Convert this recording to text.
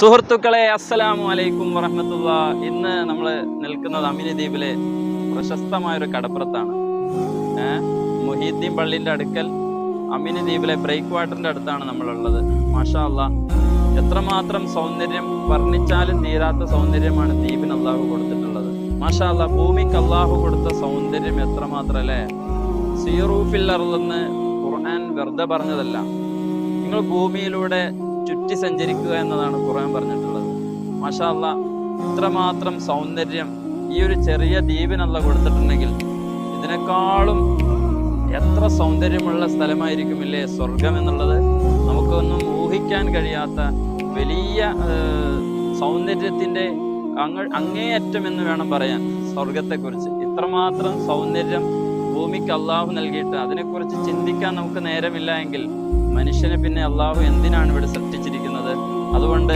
സുഹൃത്തുക്കളെ, അസ്സലാമു അലൈക്കും വറഹ്മത്തുള്ളാഹി. ഇന്ന് നമ്മൾ നിൽക്കുന്നത് അമിനി ദ്വീപിലെ പ്രശസ്തമായൊരു കടപ്പുറത്താണ്. മുഹീദ്ദീൻ പള്ളിൻ്റെ അടുക്കൽ അമിനി ദ്വീപിലെ ബ്രേക്ക് വാട്ടറിൻ്റെ അടുത്താണ് നമ്മളുള്ളത്. മാഷാ അല്ലാഹ്, എത്രമാത്രം സൗന്ദര്യം, വർണ്ണിച്ചാലും തീരാത്ത സൗന്ദര്യമാണ് ദ്വീപിന് അള്ളാഹു കൊടുത്തിട്ടുള്ളത്. മാഷാ അല്ലാഹ്, ഭൂമിക്ക് അള്ളാഹു കൊടുത്ത സൗന്ദര്യം എത്രമാത്രം അല്ലേ. സീറൂ ഫിൽ അർളെന്ന് ഖുർആൻ വെറുതെ പറഞ്ഞതല്ല, നിങ്ങൾ ഭൂമിയിലൂടെ ചുറ്റി സഞ്ചരിക്കുക എന്നതാണ് ഖുർആൻ പറഞ്ഞിട്ടുള്ളത്. മാഷാ അല്ലാഹ്, ഇത്രമാത്രം സൗന്ദര്യം ഈ ഒരു ചെറിയ ദ്വീപിനല്ല കൊടുത്തിട്ടുണ്ടെങ്കിൽ ഇതിനേക്കാളും എത്ര സൗന്ദര്യമുള്ള സ്ഥലമായിരിക്കുമില്ലേ സ്വർഗം എന്നുള്ളത്. നമുക്കൊന്നും ഊഹിക്കാൻ കഴിയാത്ത വലിയ സൗന്ദര്യത്തിൻ്റെ അങ്ങേയറ്റം എന്ന് വേണം പറയാൻ സ്വർഗത്തെക്കുറിച്ച്. ഇത്രമാത്രം സൗന്ദര്യം ഭൂമിക്ക് അള്ളാഹു നൽകിയിട്ട് അതിനെക്കുറിച്ച് ചിന്തിക്കാൻ നമുക്ക് നേരമില്ല എങ്കിൽ മനുഷ്യനെ പിന്നെ അള്ളാഹു എന്തിനാണ് ഇവിടെ സൃഷ്ടിച്ചിരിക്കുന്നത്? അതുകൊണ്ട്